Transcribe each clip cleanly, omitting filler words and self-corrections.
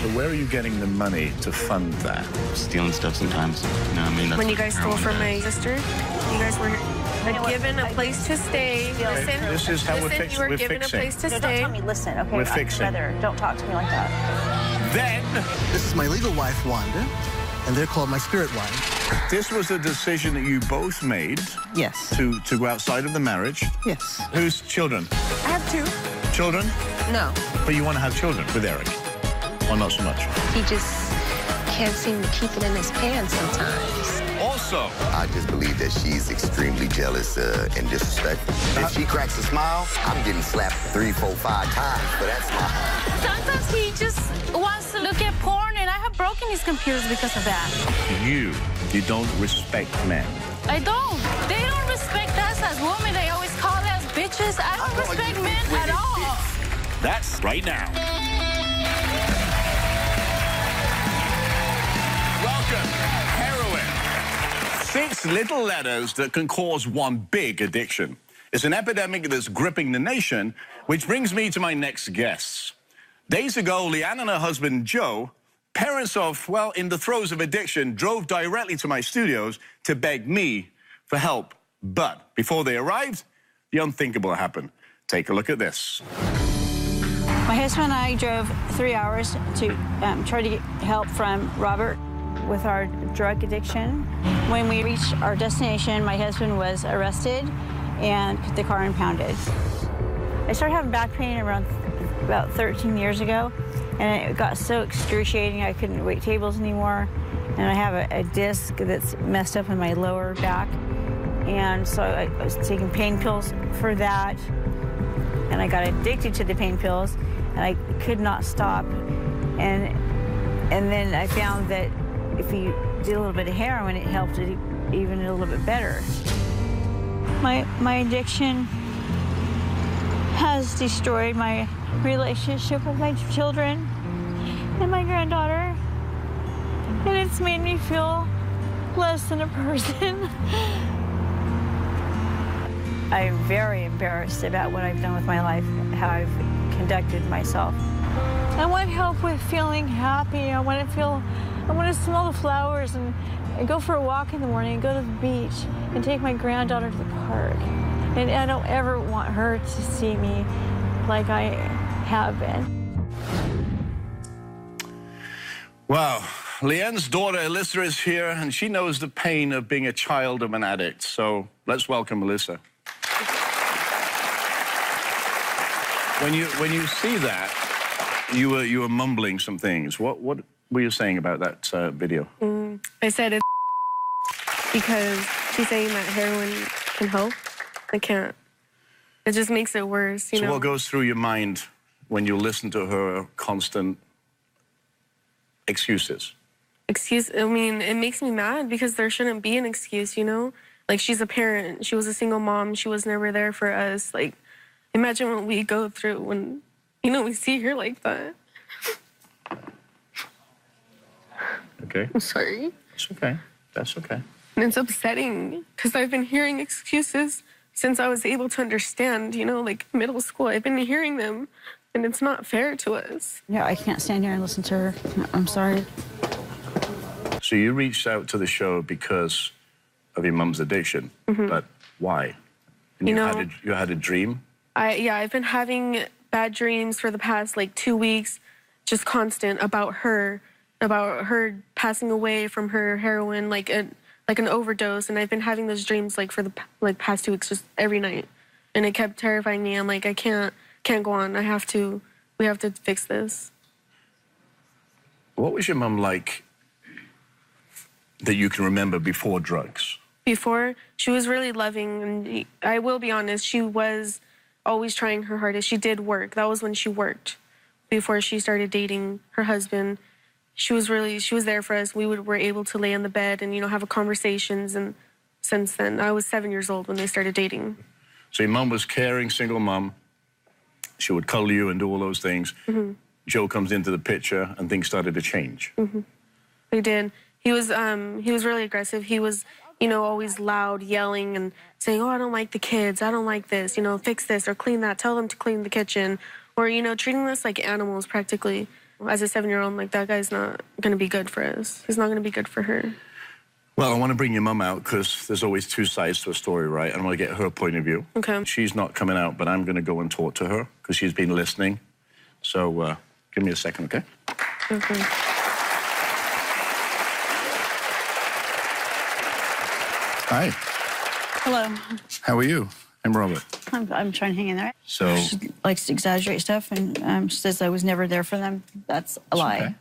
So where are you getting the money to fund that? Stealing stuff sometimes. You know what I mean? That's when you guys stole from my sister, you guys were given a place to stay. Listen, this is how we're fixing. You were given a place to stay. Don't tell me listen, okay? We're fixing. Brother, don't talk to me like that. Then, this is my legal wife, Wanda, and they're called my spirit wife. This was a decision that you both made. Yes. To go outside of the marriage. Yes. Whose children? I have 2. Children? No. But you want to have children with Eric? Or not so much? He just can't seem to keep it in his pants sometimes. Also, I just believe that she's extremely jealous and disrespectful. If she cracks a smile, I'm getting slapped 3, 4, 5 times for that smile. Sometimes he just wants to look at porn, and I have broken his computers because of that. You don't respect men. I don't. They don't respect us as women. They always call us bitches. I don't respect men at all. That's right now. Welcome, heroin. 6 little letters that can cause one big addiction. It's an epidemic that's gripping the nation, which brings me to my next guests. Days ago, Leanne and her husband, Joe, parents of, well, in the throes of addiction, drove directly to my studios to beg me for help. But before they arrived, the unthinkable happened. Take a look at this. My husband and I drove 3 hours to try to get help from Robert with our drug addiction. When we reached our destination, my husband was arrested and put the car impounded. I started having back pain around about 13 years ago, and it got so excruciating I couldn't wait tables anymore. And I have a disc that's messed up in my lower back. And so I was taking pain pills for that. And I got addicted to the pain pills, and I could not stop. And then I found that if you did a little bit of heroin, it helped it even a little bit better. My addiction has destroyed my relationship with my children and my granddaughter, and it's made me feel less than a person. I'm very embarrassed about what I've done with my life, how I've conducted myself. I want help with feeling happy. I want to smell the flowers and go for a walk in the morning and go to the beach and take my granddaughter to the park. And I don't ever want her to see me like I have been. Wow. Leanne's daughter, Alyssa, is here, and she knows the pain of being a child of an addict. So let's welcome Alyssa. When you see that, you were mumbling some things. What were you saying about that video? I said it's because she's saying that heroin can help. I can't. It just makes it worse, you know? So what goes through your mind when you listen to her constant excuses? I mean, it makes me mad because there shouldn't be an excuse, you know? Like, she's a parent. She was a single mom. She was never there for us. Like, imagine what we go through when, you know, we see her like that. Okay. I'm sorry. It's okay. That's okay. And it's upsetting because I've been hearing excuses since I was able to understand, you know, like middle school. I've been hearing them, and it's not fair to us. Yeah, I can't stand here and listen to her. I'm sorry. So you reached out to the show because of your mum's addiction, but why? And you had a dream? Yeah, I've been having bad dreams for the past, like, 2 weeks, just constant about her passing away from her heroin, like an overdose. And I've been having those dreams, like, for the past 2 weeks, just every night. And it kept terrifying me. I'm like, I can't go on. We have to fix this. What was your mum like that you can remember before drugs? Before, she was really loving, and I will be honest, she was always trying her hardest. She did work. That was when she worked. Before she started dating her husband, she was there for us. We were able to lay on the bed and, you know, have conversations. And since then, I was 7 years old when they started dating. So your mum was caring, single mum. She would cuddle you and do all those things. Joe comes into the picture and things started to change. They did. He was really aggressive. He was, you know, always loud, yelling and saying, oh, I don't like the kids. I don't like this. You know, fix this or clean that. Tell them to clean the kitchen. Or, you know, treating us like animals practically. As a 7-year-old, like, that guy's not going to be good for us. He's not going to be good for her. Well, I want to bring your mum out because there's always two sides to a story, right? And I want to get her point of view. Okay. She's not coming out, but I'm going to go and talk to her because she's been listening. So give me a second, okay? Okay. Hi. Hello. How are you? I'm Robert. I'm trying to hang in there. So She likes to exaggerate stuff, and she says I was never there for them. That's a lie. okay.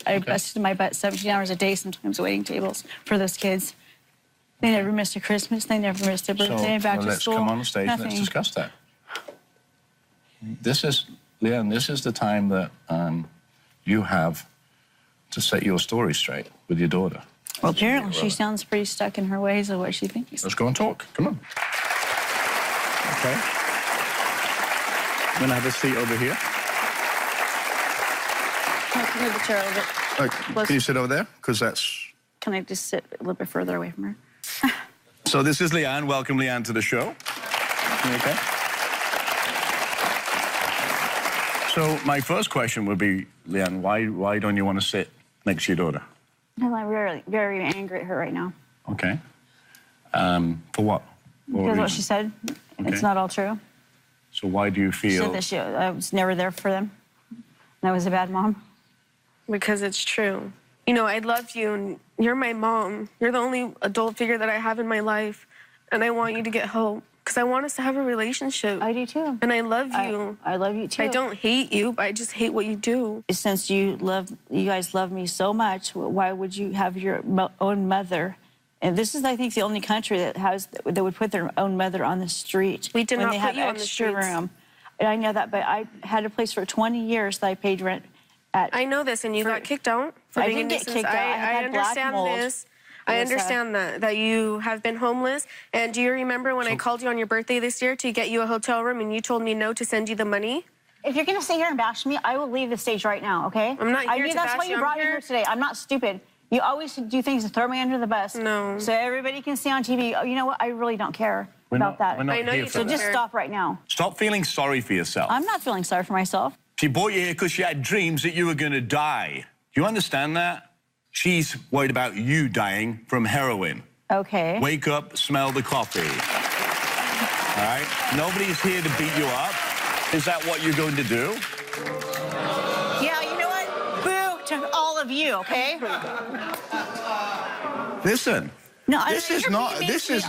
I busted my butt 17 hours a day, sometimes waiting tables for those kids. They never missed a Christmas. They never missed a birthday. Back to let's school. come on stage and Nothing. let's discuss that. This is, Leanne, this is the time that you have to set your story straight with your daughter. Well, apparently she sounds pretty stuck in her ways of what she thinks. Let's go and talk. Come on. Okay. I'm going to have a seat over here. I can move the chair a little bit. Can you sit over there? Because that's... Can I just sit a little bit further away from her? So this is Leanne. Welcome, Leanne, to the show. You okay? So my first question would be, Leanne, why don't you want to sit next to your daughter? Because I'm very, very angry at her right now. Okay. For what? Because what she said, Okay. it's not all true. So why do you She feel... said that I was never there for them. And I was a bad mom. Because it's true. You know, I love you, and you're my mom. You're the only adult figure that I have in my life, and I want you to get help. Because I want us to have a relationship. I do, too. And I love you. I love you, too. I don't hate you, but I just hate what you do. Since you guys love me so much, why would you have your own mother? And this is, I think, the only country that would put their own mother on the street. We did when not they put have you on the extra streets. room. And I know that, but I had a place for 20 years that I paid rent at. I know this, and you got kicked out for I being didn't a get nuisance. kicked out. I had understand black mold. this. I understand that you have been homeless. And do you remember when I called you on your birthday this year to get you a hotel room, and you told me no to send you the money? If you're going to sit here and bash me, I will leave the stage right now, okay? I'm not here to That's bash why you. you I'm brought me here- here today. I'm not stupid. You always do things to throw me under the bus. No. So everybody can see on TV. Oh, you know what? I really don't care about that. We're not I know here you for don't that. Just care. stop right now. Stop feeling sorry for yourself. I'm not feeling sorry for myself. She brought you here because she had dreams that you were going to die. Do you understand that? She's worried about you dying from heroin. Okay. Wake up, smell the coffee. All right? Nobody's here to beat you up. Is that what you're going to do? Yeah, you know what? Boo to all of you, okay? Listen. No, This is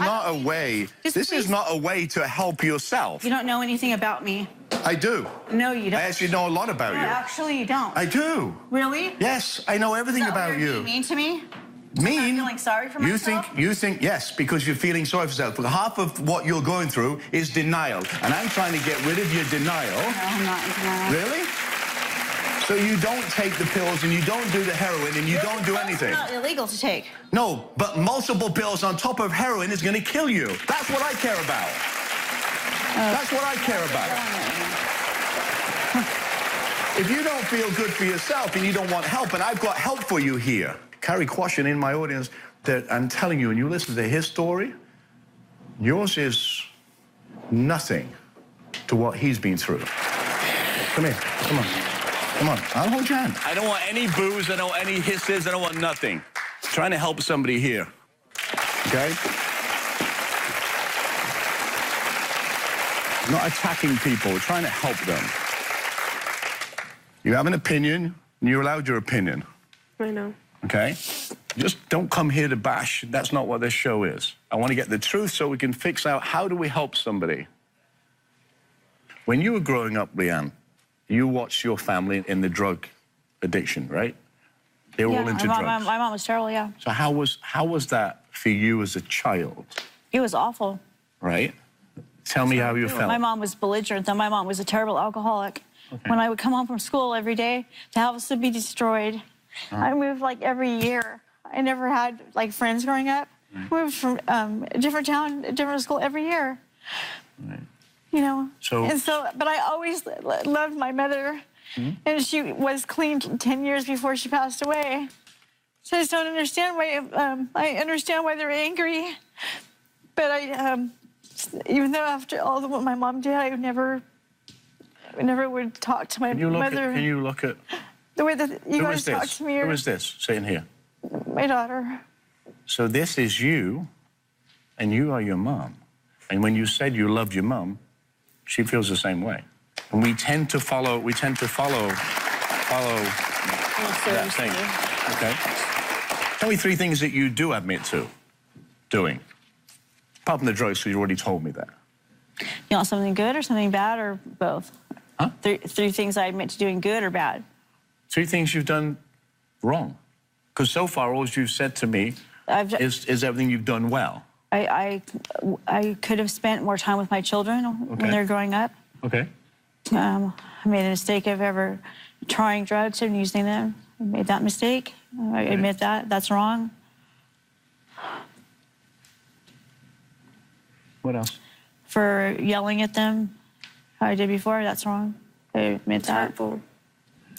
not a way. Just This is please. not a way to help yourself. You don't know anything about me. I do. No, you don't. I actually know a lot about No, you. actually, you don't. I do. Really? Yes, I know everything about You're you. mean to me? Mean? I'm feeling sorry for myself? You think, yes, because you're feeling sorry for yourself. Half of what you're going through is denial. And I'm trying to get rid of your denial. No, I'm not in denial. Really? So you don't take the pills and you don't do the heroin and you don't do anything. It's not illegal to take. No, but multiple pills on top of heroin is going to kill you. That's what I care about. That's what I care about. If you don't feel good for yourself and you don't want help, and I've got help for you here. Carrie Quashin in my audience, that I'm telling you, and you listen to his story, yours is nothing to what he's been through. Come here, come on. Come on, I'll hold your hand. I don't want any boos, I don't want any hisses, I don't want nothing. I'm trying to help somebody here, okay? I'm not attacking people, we're trying to help them. You have an opinion, and you're allowed your opinion, I know. okay? Just don't come here to bash. That's not what this show is. I want to get the truth so we can fix out how do we help somebody. When you were growing up, Leanne, you watched your family in the drug addiction, right? They were all into drugs. My mom was terrible, yeah. So how was that for you as a child, It was awful. right? Tell me how you felt. My mom was belligerent, though. My mom was a terrible alcoholic. Okay. When I would come home from school every day, the house would be destroyed. I moved like every year. I never had like friends growing up. Moved from a different town, a different school every year. Right. You know. So- But I always loved my mother, and she was clean 10 years before she passed away. So I just don't understand why. I understand why they're angry, but even though after all what my mom did, I never would talk to my mother. Can you look at The way that you Who guys is this? talk to me. Who is this sitting here? My daughter. So this is you, and you are your mom. And when you said you loved your mom, she feels the same way. And we tend to follow that thing. Okay. Tell me 3 things that you do admit to doing. Apart from the drugs, so you already told me that. You want something good or something bad or both? Huh? 3 things I admit to doing good or bad. 3 things you've done wrong. Because so far, all you've said to me is everything you've done well. I could have spent more time with my children when they're growing up. Okay. I made a mistake of ever trying drugs and using them. I made that mistake. I admit that. That's wrong. What else? For yelling at them, how I did before, that's wrong. I admit that. Hurtful.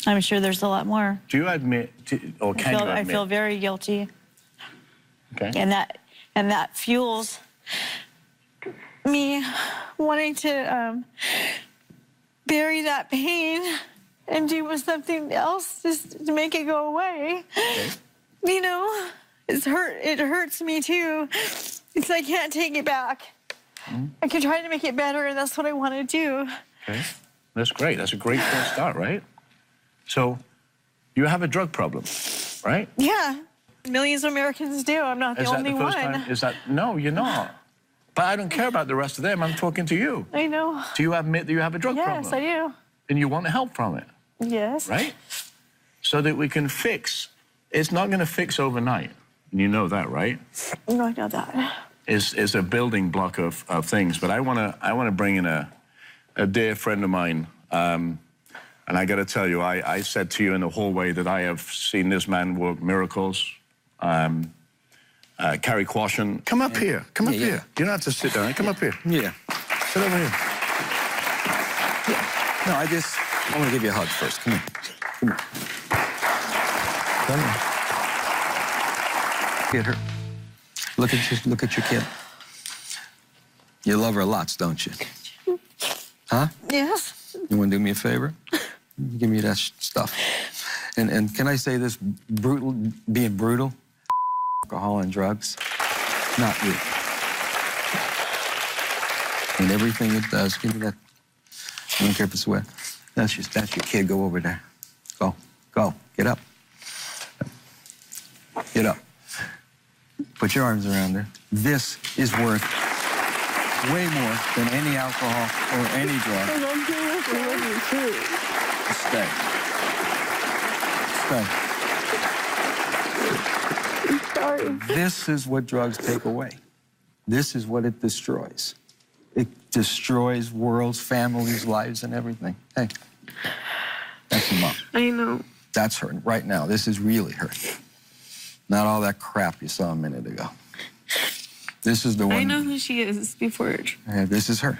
I'm sure there's a lot more. Do you admit, or can you admit? I feel very guilty. Okay. And that fuels me wanting to bury that pain and do with something else just to make it go away. Okay. You know, it hurts me too. It's I can't take it back. I can try to make it better, and that's what I want to do. Okay. That's great. That's a great first start, right? So, you have a drug problem, right? Yeah. Millions of Americans do. I'm not the only one. Is that, no, you're not. But I don't care about the rest of them. I'm talking to you. I know. Do you admit that you have a drug problem? Yes, I do. And you want help from it, Yes. right? So that we can fix. It's not going to fix overnight. You know that, right? No, I know that. It's a building block of things. But I want to bring in a dear friend of mine. And I got to tell you, I said to you in the hallway that I have seen this man work miracles. Carry caution. Come up here. Come up here. You don't have to sit down. Come up here. Yeah. Sit over here. No, I want to give you a hug first. Come here. Come here. Come here. Get her. Look at your kid. You love her lots, don't you? Huh? Yes. You want to do me a favor? Give me that stuff. And can I say this? Being brutal, alcohol and drugs, not you. And everything it does, give me that. I don't care if it's wet. That's your kid. Go over there. Go. Get up. Get up. Put your arms around her. This is worth way more than any alcohol or any drug. Stay. I'm sorry. This is what drugs take away. This is what it destroys. It destroys worlds, families, lives, and everything. Hey, that's your mom. I know. That's her right now. This is really her. Not all that crap you saw a minute ago. This is the one. I know who she is before. Yeah, this is her.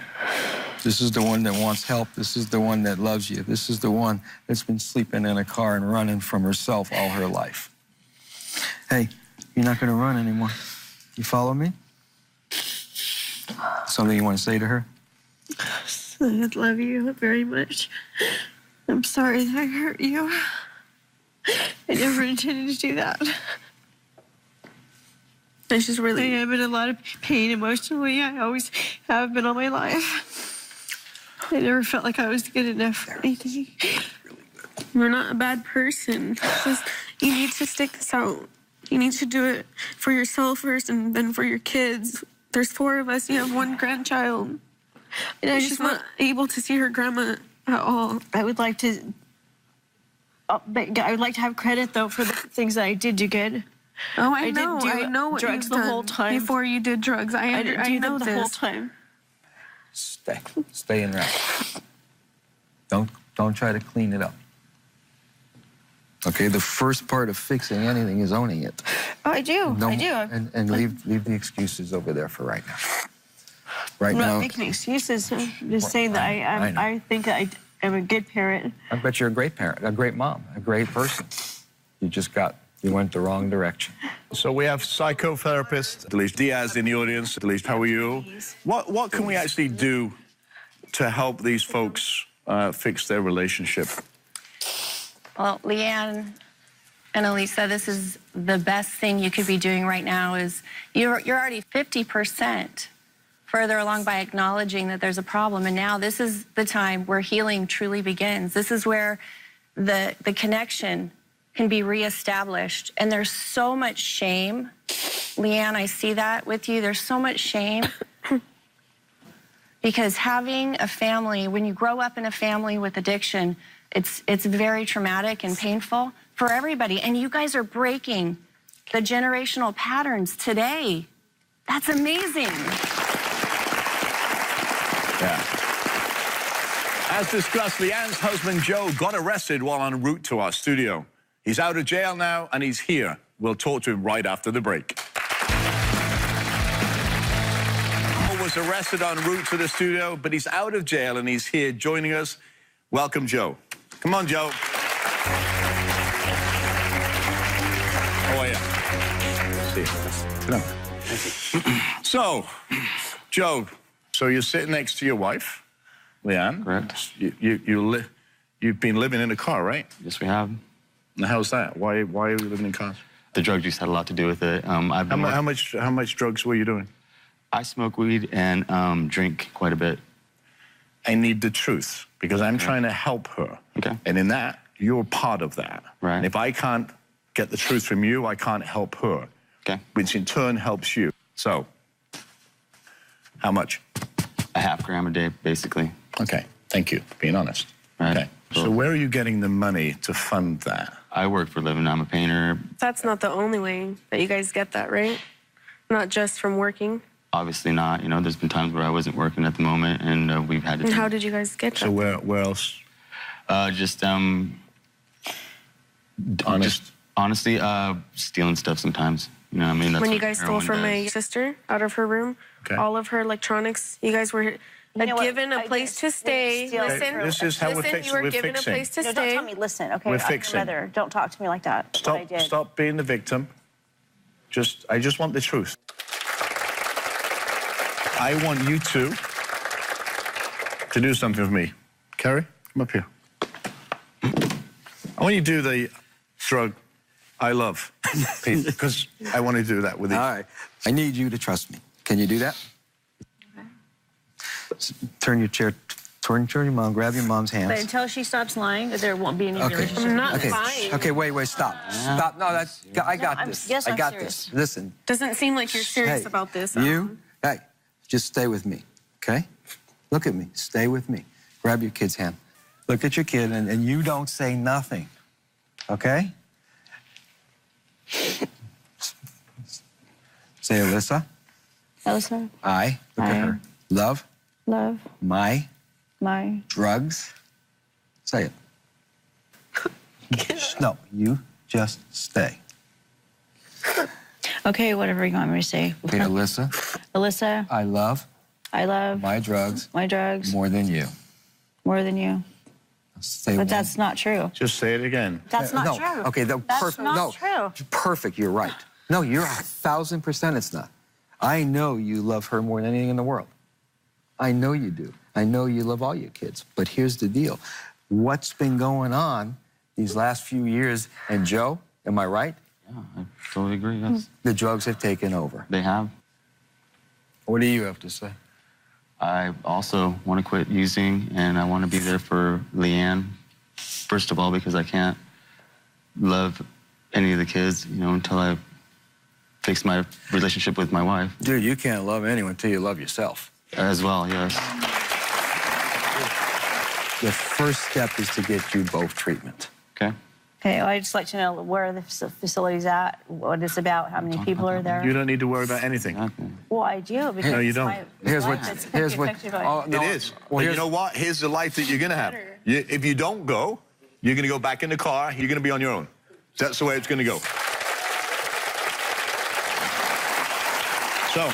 This is the one that wants help. This is the one that loves you. This is the one that's been sleeping in a car and running from herself all her life. Hey, you're not going to run anymore. You follow me? Something you want to say to her? I love you very much. I'm sorry that I hurt you. I never intended to do that. I just really am in a lot of pain emotionally. I always have been all my life. I never felt like I was good enough for anything. You're not a bad person. Just, you need to stick this out. You need to do it for yourself first and then for your kids. There's 4 of us. You have 1 grandchild. And I'm just not able to see her grandma at all. I would like to have credit, though, for the things that I did do good. Oh, I know. Didn't do I know what drugs you've the done whole time. Before you did drugs. I didn't do know them the this. whole time. Stay in route. Don't try to clean it up. Okay, the first part of fixing anything is owning it. Oh, I do. I do. And leave the excuses over there for right now. Right I'm now. not making excuses. I'm just saying that I think that I am a good parent. I bet you're a great parent, a great mom, a great person. You went the wrong direction. So we have psychotherapist Delise Diaz in the audience. Delise, how are you? What can we actually do to help these folks fix their relationship? Well, Leanne and Elisa, this is the best thing you could be doing right now. Is you're already 50% further along by acknowledging that there's a problem, and now this is the time where healing truly begins. This is where the connection can be reestablished, and there's so much shame. Leanne, I see that with you. There's so much shame because having a family, when you grow up in a family with addiction, it's very traumatic and painful for everybody. And you guys are breaking the generational patterns today. That's amazing. Yeah. As discussed, Leanne's husband, Joe, got arrested while en route to our studio. He's out of jail now, and he's here. We'll talk to him right after the break. Joe was arrested en route to the studio, but he's out of jail, and he's here joining us. Welcome, Joe. Come on, Joe. How are you? See you. So, Joe, so you're sitting next to your wife, Leanne. Correct. You've been living in a car, right? Yes, we have. And how's that? Why are you living in cars? The drug use had a lot to do with it. How much drugs were you doing? I smoke weed and drink quite a bit. I need the truth because I'm trying to help her. Okay. And in that, you're part of that. Right. And if I can't get the truth from you, I can't help her. Okay. Which in turn helps you. So, how much? A half gram a day, basically. Okay. Thank you for being honest. Right. Okay. So where are you getting the money to fund that? I work for a living. I'm a painter. That's not the only way that you guys get that, right? Not just from working. Obviously not. You know, there's been times where I wasn't working at the moment, and we've had to... And how did you guys get that? So where else? Honestly, stealing stuff sometimes. You know what I mean? That's when you what guys stole heroin from my does. sister out of her room, all of her electronics, you guys were given a place to stay. Listen, this is how you were given a place to No, stay. don't tell me, listen, okay? We're I'm your fixing. mother. Don't talk to me like that. What I did. Stop being the victim. I just want the truth. I want you two to do something with me. Carrie, come up here. I want you to do the drug I love, Pete, because I want to do that with you. All right. I need you to trust me. Can you do that? Okay. Turn your mom, grab your mom's hands. But until she stops lying, there won't be any relationship. I'm not Okay. lying. Okay, wait, stop. Stop. No, I got this. Yes, I I'm got serious. this. Listen. Doesn't seem like you're serious about this. Hey, just stay with me, okay? Look at me. Stay with me. Grab your kid's hand. Look at your kid, and you don't say nothing, okay? Say, Alyssa. Alyssa, I. Look at her. Love. love My. my Drugs. Say it. No, you just stay. Okay, whatever you want me to say. Okay, Alyssa. Alyssa, I love I love my drugs my drugs more than you. more than you. Say But one. that's not true. Just say it again. That's not no. true. Okay, That's perfect. not No, true. perfect. You're right. No, you're 1,000% it's not. I know you love her more than anything in the world. I know you do. I know you love all your kids. But here's the deal. What's been going on these last few years, and Joe, am I right? Yeah, I totally agree. Yes. The drugs have taken over. They have. What do you have to say? I also want to quit using, and I want to be there for Leanne. First of all, because I can't love any of the kids, you know, until I fix my relationship with my wife. Dude, you can't love anyone until you love yourself. As well, yes. The first step is to get you both treatment. Okay. Okay, well, I'd just like to know where the facility's at, what it's about, how many people are there. You don't need to worry about anything. Exactly. Well, I do because No, you don't. Here's what. it's Here's what. affected by- no, It is. Well, But you here's, know what? Here's the life that you're going to have. If you don't go, you're going to go back in the car. You're going to be on your own. That's the way it's going to go. So,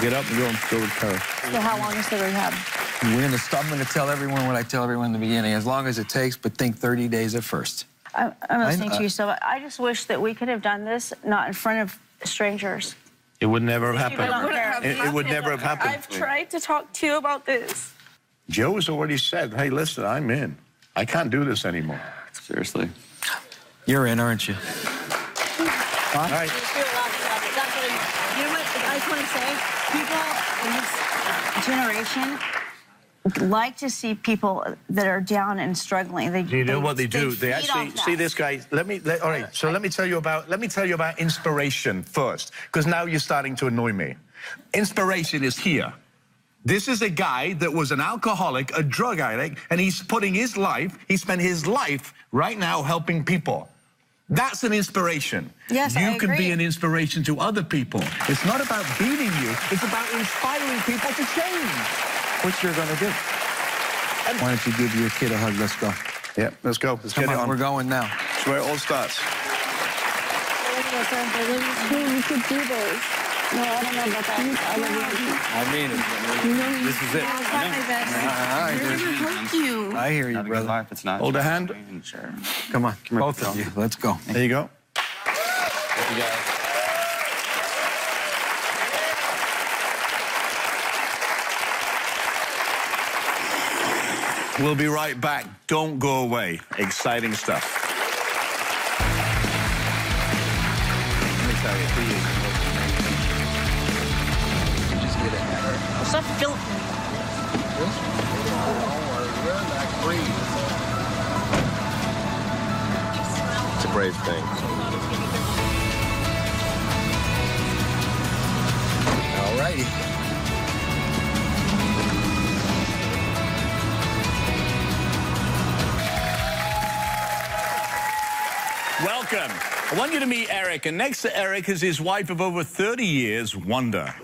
get up and go with Carrie. So how long is the rehab? I'm going to tell everyone what I tell everyone in the beginning, as long as it takes, but think 30 days at first. I'm listening to you, so I just wish that we could have done this not in front of strangers. It would never have People don't care. happened. It would never have happened. I've tried to talk to you about this. Joe has already said, hey, listen, I'm in. I can't do this anymore. Seriously. You're in, aren't you? All right. You know what I just want to say? People in this generation like to see people that are down and struggling. Do you know what they do? They actually see this guy. All right. So let me tell you about inspiration first, because now you're starting to annoy me. Inspiration is here. This is a guy that was an alcoholic, a drug addict, and he's putting his life. He spent his life right now helping people. That's an inspiration. Yes, you I can agree. be an inspiration to other people. It's not about beating you. It's about inspiring people to change. What you're going to do. Why don't you give your kid a hug? Let's go. Yeah, let's go. Let's Come get it on, on. we're going now. That's where it all starts. We could do this. No, I don't know about that. I mean it. This is it. Hug you. I hear you, Not a good brother. life. It's not. Hold a hand. Sure. Come on, Come here, both of you. Let's go. There you go. Thank you guys. We'll be right back. Don't go away. Exciting stuff. Let me tell you, Just get it. What's up, Phil? it's a brave thing. All righty. Welcome. I want you to meet Eric, and next to Eric is his wife of over 30 years, Wanda.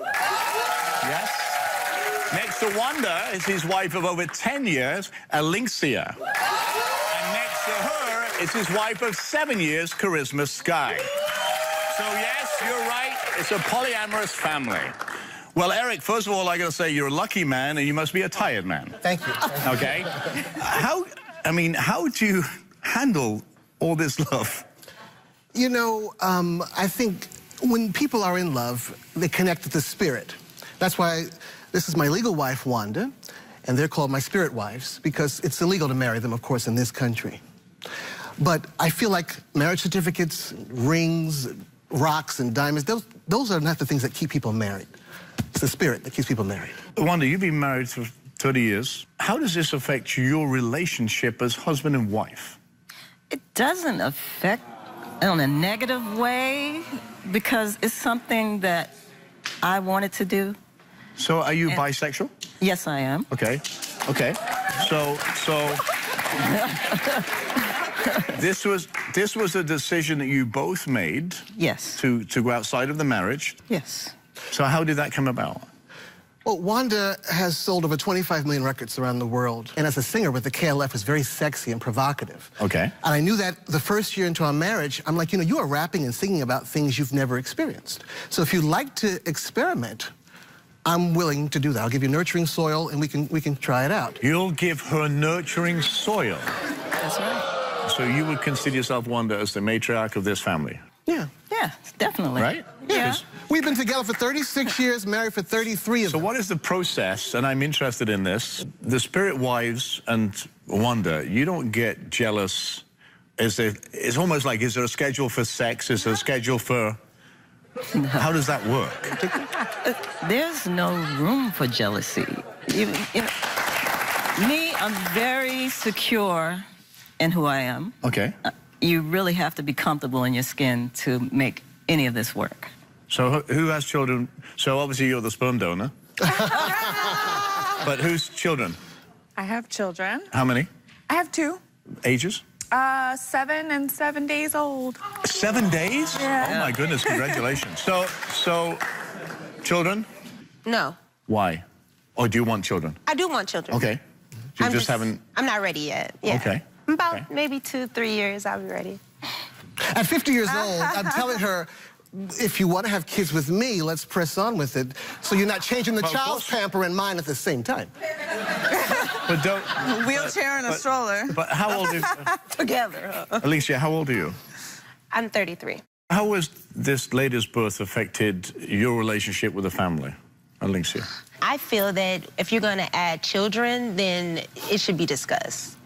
Yes? Next to Wanda is his wife of over 10 years, Alicia. And next to her is his wife of 7 years, Charisma Sky. So yes, you're right, it's a polyamorous family. Well, Eric, first of all, I gotta say, you're a lucky man, and you must be a tired man. Thank you. Okay? How do you handle all this love? You know, I think when people are in love, they connect with the spirit. That's why this is my legal wife, Wanda, and they're called my spirit wives, because it's illegal to marry them, of course, in this country. But I feel like marriage certificates, rings, rocks, and diamonds, those are not the things that keep people married. It's the spirit that keeps people married. Wanda, you've been married for 30 years. How does this affect your relationship as husband and wife? It doesn't affect in a negative way, because it's something that I wanted to do. So are you bisexual? Yes, I am. Okay. Okay. So this was a decision that you both made. Yes. To go outside of the marriage. Yes. So how did that come about? Well, Wanda has sold over 25 million records around the world. And as a singer with the KLF is very sexy and provocative. Okay. And I knew that the first year into our marriage, I'm like, you know, you are rapping and singing about things you've never experienced. So if you like to experiment, I'm willing to do that. I'll give you nurturing soil and we can try it out. You'll give her nurturing soil. That's right. So you would consider yourself, Wanda, as the matriarch of this family? Yeah. Yeah, definitely. Right? Yeah. We've been together for 36 years, married for 33 of them. So what is the process, and I'm interested in this, the spirit wives and Wanda, you don't get jealous. It's almost like, is there a schedule for sex? Is there a schedule for... No. How does that work? There's no room for jealousy. Me, I'm very secure in who I am. Okay. You really have to be comfortable in your skin to make any of this work. So who has children? So obviously you're the sperm donor. But whose children? I have children. How many? I have 2. Ages? 7 and 7 days old. 7 days? Yeah. Oh my goodness, congratulations. So, children? No. Why? Or do you want children? I do want children. Okay. You just haven't... I'm not ready yet. Yeah. Okay. About maybe 2-3 years, I'll be ready. At 50 years old, I'm telling her, if you want to have kids with me, let's press on with it. So you're not changing the child's pamper and mine at the same time. But don't... Wheelchair and a stroller. But how old is... Together. Alicia, how old are you? I'm 33. How has this latest birth affected your relationship with the family, Alicia? I feel that if you're going to add children, then it should be discussed.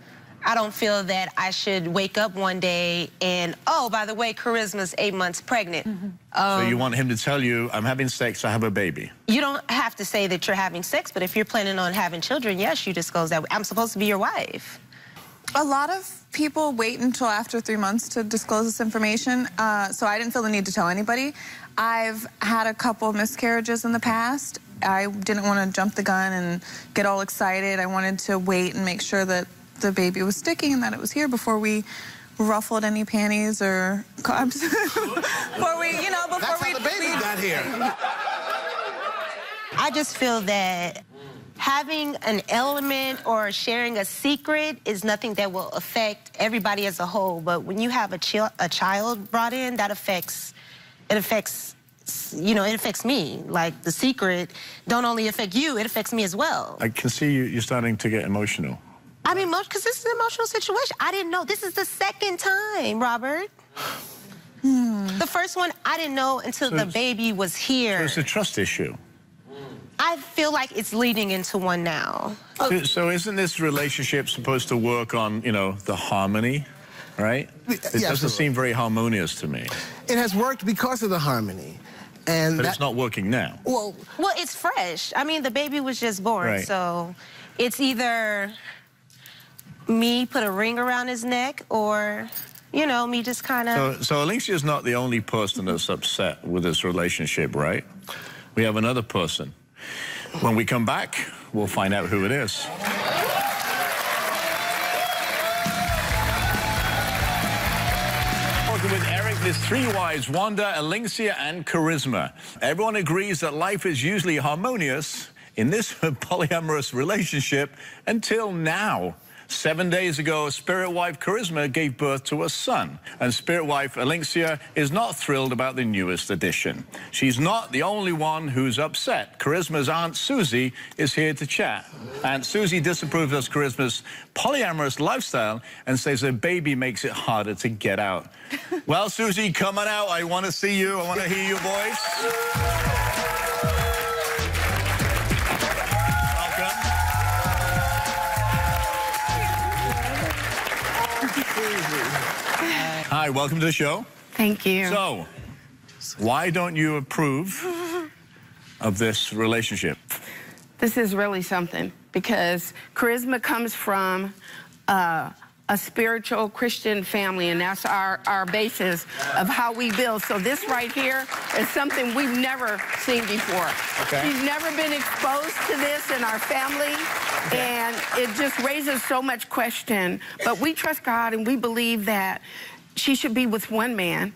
I don't feel that I should wake up one day and, oh, by the way, Charisma's 8 months pregnant. So you want him to tell you, I'm having sex, I have a baby. You don't have to say that you're having sex, but if you're planning on having children, yes, you disclose that. I'm supposed to be your wife. A lot of people wait until after 3 months to disclose this information, so I didn't feel the need to tell anybody. I've had a couple miscarriages in the past. I didn't want to jump the gun and get all excited. I wanted to wait and make sure that the baby was sticking and that it was here before we ruffled any panties or cobs. Before we, you know, before That's how the baby got here. I just feel that having an element or sharing a secret is nothing that will affect everybody as a whole. But when you have a child brought in, that affects me. Like, the secret don't only affect you, it affects me as well. I can see you're starting to get emotional. I mean, because this is an emotional situation. I didn't know. This is the second time, Robert. The first one, I didn't know until the baby was here. So it's a trust issue. I feel like it's leading into one now. So isn't this relationship supposed to work on, you know, the harmony, right? It doesn't seem very harmonious to me. It has worked because of the harmony. But it's not working now. Well, it's fresh. I mean, the baby was just born, so it's either me put a ring around his neck or, you know, me just kind of... So Alicia's not the only person that's upset with this relationship, right? We have another person. When we come back, we'll find out who it is. Working with Eric, there's 3 wives, Wanda, Alicia, and Charisma. Everyone agrees that life is usually harmonious in this polyamorous relationship until now. 7 days ago, spirit wife Charisma gave birth to a son, and spirit wife Alicia is not thrilled about the newest addition. She's not the only one who's upset. Charisma's Aunt Susie is here to chat. Aunt Susie disapproves of Charisma's polyamorous lifestyle and says her baby makes it harder to get out. Well, Susie, come on out. I want to see you. I want to hear your voice. Hi, welcome to the show. Thank you. So, why don't you approve of this relationship? This is really something, because Charisma comes from a spiritual Christian family, and that's our basis of how we build. So this right here is something we've never seen before. Okay. She's never been exposed to this in our family, and it just raises so much question. But we trust God, and we believe that she should be with one man,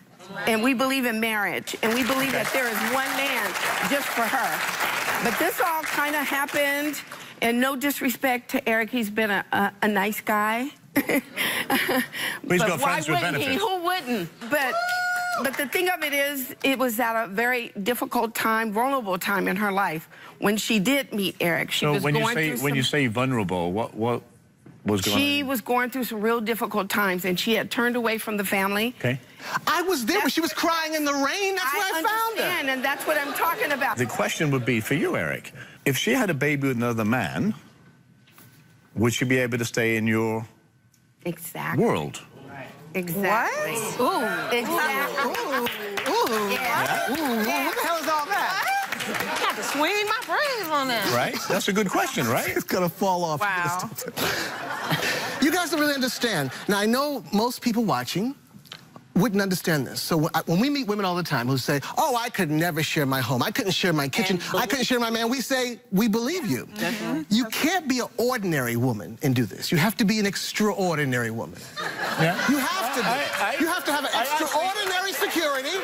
and we believe in marriage, and we believe that there is one man just for her. But this all kind of happened, and no disrespect to Eric, he's been a nice guy. He's got friends with benefits. Who wouldn't? But the thing of it is, it was at a very difficult time, vulnerable time in her life when she did meet Eric. She was when going you say vulnerable, what was going on? She was going through some real difficult times, and she had turned away from the family. Okay. I was there when she was crying in the rain. That's where I found her. And that's what I'm talking about. The question would be for you, Eric. If she had a baby with another man, would she be able to stay in your world? Exactly. What? Ooh. Exactly. Ooh. Yeah. Ooh. What the hell is all that? I had to swing my brains on that. Right? That's a good question, right? It's gonna fall off. Wow. You guys don't really understand. Now, I know most people watching wouldn't understand this. So when we meet women all the time who say, oh, I could never share my home, I couldn't share my kitchen, I couldn't share my man, we say, we believe you. Mm-hmm. You can't be an ordinary woman and do this. You have to be an extraordinary woman. Yeah. You have to. You have to have an extraordinary security,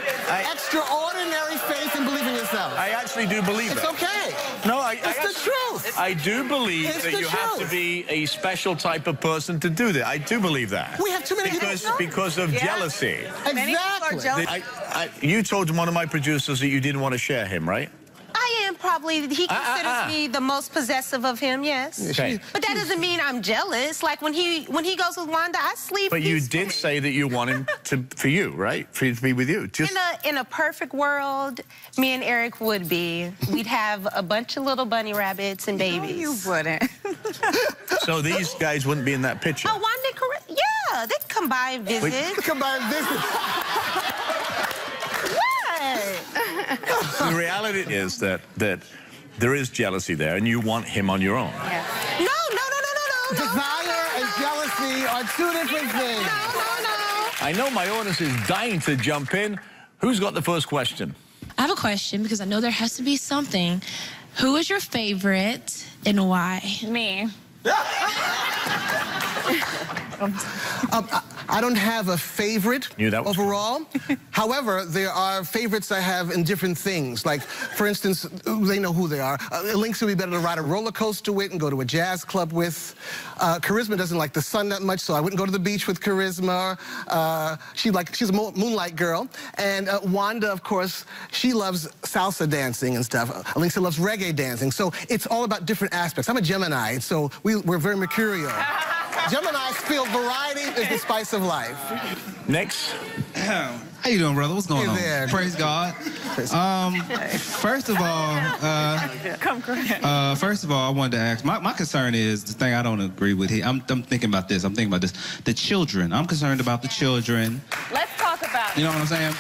extraordinary faith, and believe in yourself. I actually do believe it's that. Okay. No, it's the truth. I do believe It's that the you have to truth. be a special type of person to do that. I do believe that. We have too many because of jealousy. Exactly. You told one of my producers that you didn't want to share him, right? I am probably, he considers me the most possessive of him, yes. Okay. But that doesn't mean I'm jealous. Like when he goes with Wanda, I sleep But you peacefully. did say that you want him for you, right? For to be with you. Just In a perfect world, me and Eric would be. We'd have a bunch of little bunny rabbits and babies. No, you wouldn't. so these guys wouldn't be in that picture. Oh, Wanda and Yeah, they can come by and visit. Come by and visit. What? The reality is that there is jealousy there, and you want him on your own. Yeah. No. Desire and jealousy are two different things. No. I know my audience is dying to jump in. Who's got the first question? I have a question because I know there has to be something. Who is your favorite and why? Me. I don't have a favorite overall. Coming. However, there are favorites I have in different things. Like, for instance, they know who they are. Lynx would be better to ride a roller coaster with and go to a jazz club with. Charisma doesn't like the sun that much, so I wouldn't go to the beach with Charisma. She's a moonlight girl. And Wanda, of course, she loves salsa dancing and stuff. Lynx loves reggae dancing. So it's all about different aspects. I'm a Gemini, so we're very mercurial. Geminis feel variety is the spice of life. Next. How you doing, brother? What's going on? There. Praise God. First of all, I wanted to ask. My concern is the thing I don't agree with here. I'm thinking about this. The children. I'm concerned about the children. Let's talk about it. You know what I'm saying?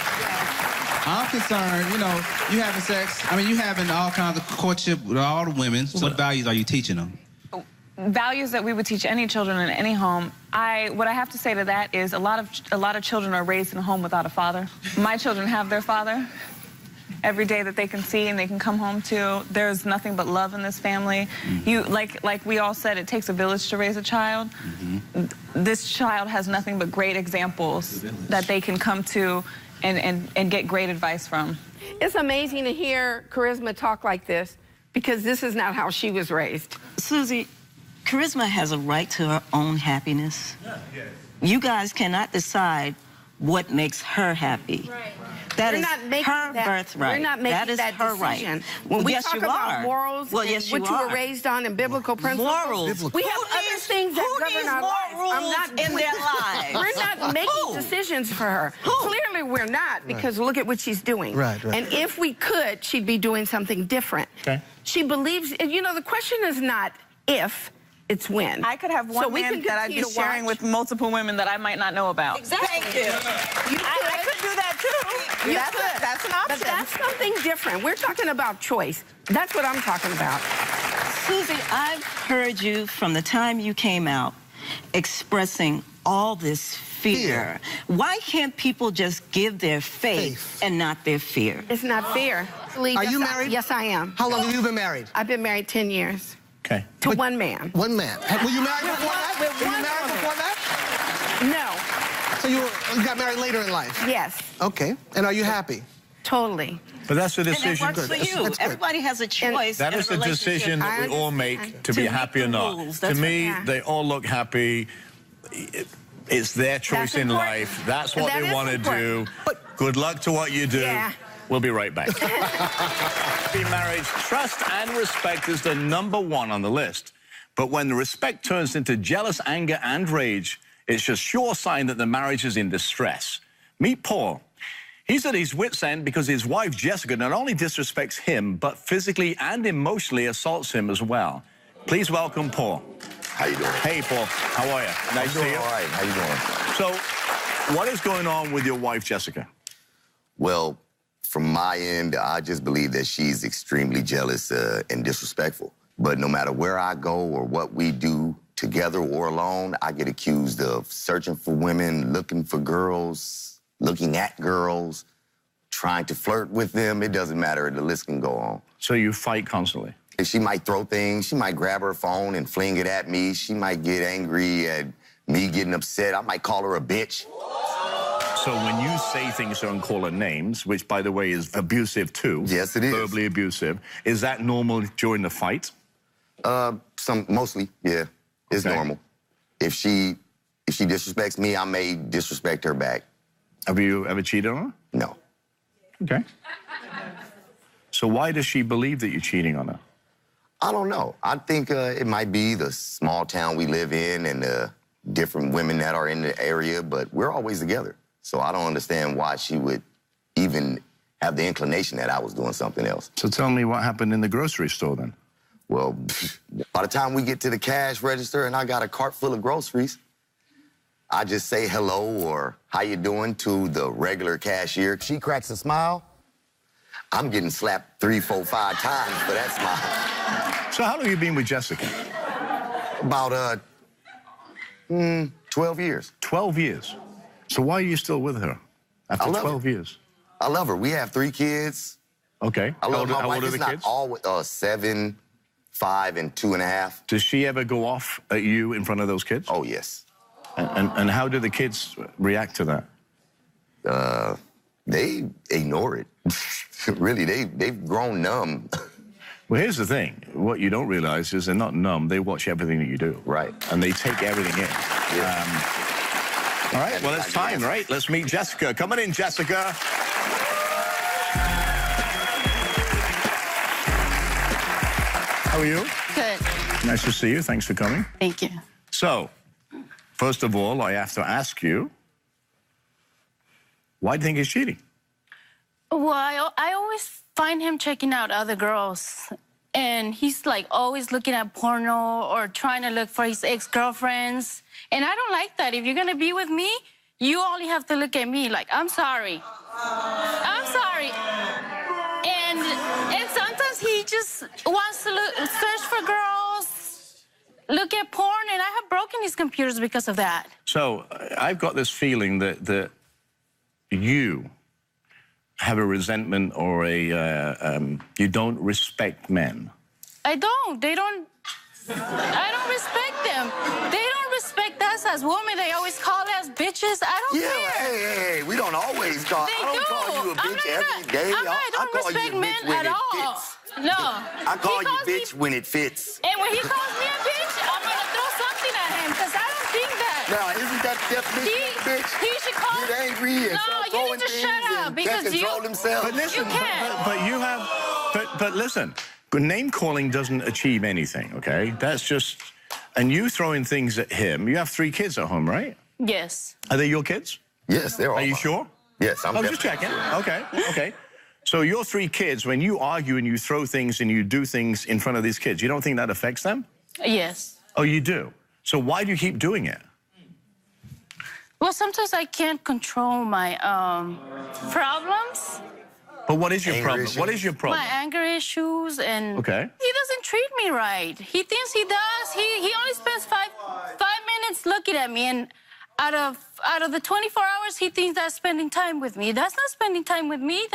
I'm concerned. You having sex. I mean, you having all kinds of courtship with all the women. What values are you teaching them? Values that we would teach any children in any home. What I have to say to that is a lot of children are raised in a home without a father. My children have their father every day that they can see and they can come home to. There's nothing but love in this family. Like we all said, it takes a village to raise a child. This child has nothing but great examples that they can come to and get great advice from. It's amazing to hear Charisma talk like this because this is not how she was raised. Susie, Charisma has a right to her own happiness. You guys cannot decide what makes her happy. That is her birthright. We're not making that is that her decision. right. When we yes, talk you about are. morals and yes, what you were raised on and biblical principles, morals. we have other things that govern our lives. I'm not in their lives. We're not making decisions for her. Clearly, we're not because look at what she's doing. Right. And if we could, she'd be doing something different. Okay. She believes, the question is not if, it's when. I could have one man that I'd be sharing with multiple women that I might not know about. Exactly. Thank you. I could do that too. That's an option. But that's something different. We're talking about choice. That's what I'm talking about. Susie, I've heard you from the time you came out expressing all this fear. Why can't people just give their faith and not their fear? It's not fair. Are you married? Yes, I am. How long have you been married? I've been married 10 years. Okay. To one man. One man. Were you married before that? Were you married before that? No. So you got married later in life? Yes. Okay. And are you happy? Totally. But that's the decision. And it works for you. Everybody has a choice. That is the decision that we all make to be happy or not. To me, they all look happy. It's their choice in life. That's what they want to do. Good luck to what you do. Yeah. We'll be right back. In marriage, trust and respect is the #1 on the list. But when the respect turns into jealous anger and rage, it's a sure sign that the marriage is in distress. Meet Paul. He's at his wit's end because his wife, Jessica, not only disrespects him, but physically and emotionally assaults him as well. Please welcome Paul. How you doing? Hey, Paul. How are you? Nice to see you. All right. How you doing? So, what is going on with your wife, Jessica? Well, from my end, I just believe that she's extremely jealous and disrespectful. But no matter where I go or what we do together or alone, I get accused of searching for women, looking for girls, looking at girls, trying to flirt with them. It doesn't matter. The list can go on. So you fight constantly? She might throw things. She might grab her phone and fling it at me. She might get angry at me getting upset. I might call her a bitch. So when you say things and call her names, which, by the way, is abusive too. Yes, it is. Verbally abusive. Is that normal during the fight? Mostly, yeah. It's normal. If she disrespects me, I may disrespect her back. Have you ever cheated on her? No. Okay. So why does she believe that you're cheating on her? I don't know. I think it might be the small town we live in and the different women that are in the area, but we're always together. So I don't understand why she would even have the inclination that I was doing something else. So tell me what happened in the grocery store then. Well, by the time we get to the cash register and I got a cart full of groceries, I just say hello or how you doing to the regular cashier. She cracks a smile, I'm getting slapped 3, 4, 5 times for that smile. So how long have you been with Jessica? About 12 years. 12 years. So why are you still with her after 12 years? I love her. We have 3 kids. Okay. I love my how wife. old are It's the not kids? all 7, 5, and 2.5. Does she ever go off at you in front of those kids? Oh, yes. And how do the kids react to that? They ignore it. Really, they've grown numb. Well, here's the thing. What you don't realize is they're not numb. They watch everything that you do. Right. And they take everything in. Yeah. All right, well, it's time, right? Let's meet Jessica. Come on in, Jessica. How are you? Good. Nice to see you. Thanks for coming. Thank you. So, first of all, I have to ask you, why do you think he's cheating? Well, I always find him checking out other girls. And he's like always looking at porno or trying to look for his ex-girlfriends. And I don't like that. If you're going to be with me, you only have to look at me like, I'm sorry. I'm sorry. And sometimes he just wants to search for girls, look at porn, and I have broken his computers because of that. So, I've got this feeling that you have a resentment or you don't respect men. I don't. I don't respect them. They don't respect us as women. They always call us bitches. I don't care. Hey, we don't always call. They I don't call you a bitch every day. I don't respect men at all. No. I call you bitch when it fits. And when he calls me a bitch, I'm going to throw something at him because I don't think that. Now, isn't that the definition of bitch? He should call me. Get angry and start No, you need to shut up because you control themselves. But listen, you can't. but you have, but listen, name calling doesn't achieve anything, okay? That's just, and you throwing things at him. You have 3 kids at home, right? Yes. Are they your kids? Yes, they're all. Are you mine. sure? Yes, I'm I was just checking. Okay, okay. So your 3 kids, when you argue and you throw things and you do things in front of these kids, you don't think that affects them? Yes. Oh, you do? So why do you keep doing it? Well, sometimes I can't control my problems. But what is your Anger problem? issues? What is your problem? My anger issues, and Okay. he doesn't treat me right. He thinks he does. He only spends five minutes looking at me, and out of the 24 hours, he thinks that's spending time with me. That's not spending time with me.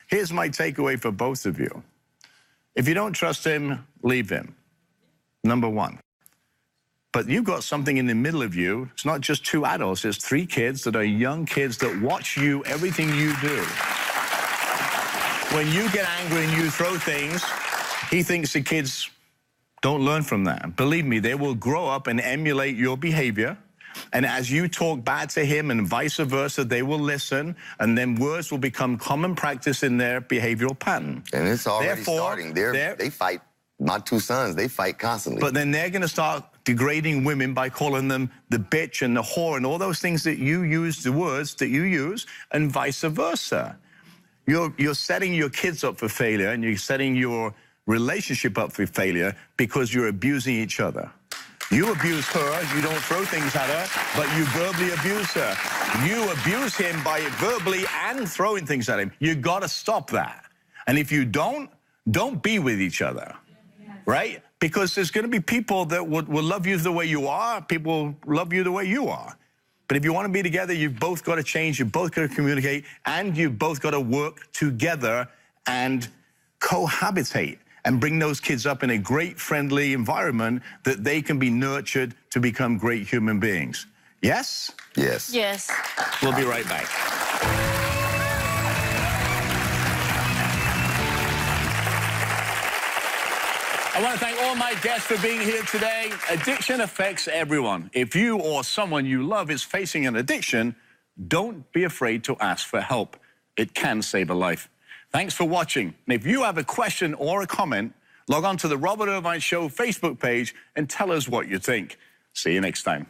Here's my takeaway for both of you. If you don't trust him, leave him. Number 1. But you've got something in the middle of you. It's not just 2 adults. It's 3 kids that are young kids that watch you, everything you do. When you get angry and you throw things, he thinks the kids don't learn from that. Believe me, they will grow up and emulate your behavior. And as you talk bad to him and vice versa, they will listen, and then words will become common practice in their behavioral pattern. And it's already Therefore, starting. They fight. My 2 sons, they fight constantly. But then they're going to start degrading women by calling them the bitch and the whore and all those things that you use, the words that you use, and vice versa. You're setting your kids up for failure, and you're setting your relationship up for failure because you're abusing each other. You abuse her, you don't throw things at her, but you verbally abuse her. You abuse him by verbally and throwing things at him. You got to stop that. And if you don't be with each other, right? Because there's going to be people that will love you the way you are. People love you the way you are. But if you want to be together, you've both got to change, you've both got to communicate, and you've both got to work together and cohabitate and bring those kids up in a great, friendly environment that they can be nurtured to become great human beings. Yes? Yes. Yes. We'll be right back. I want to thank all my guests for being here today. Addiction affects everyone. If you or someone you love is facing an addiction, don't be afraid to ask for help. It can save a life. Thanks for watching. And if you have a question or a comment, log on to the Robert Irvine Show Facebook page and tell us what you think. See you next time.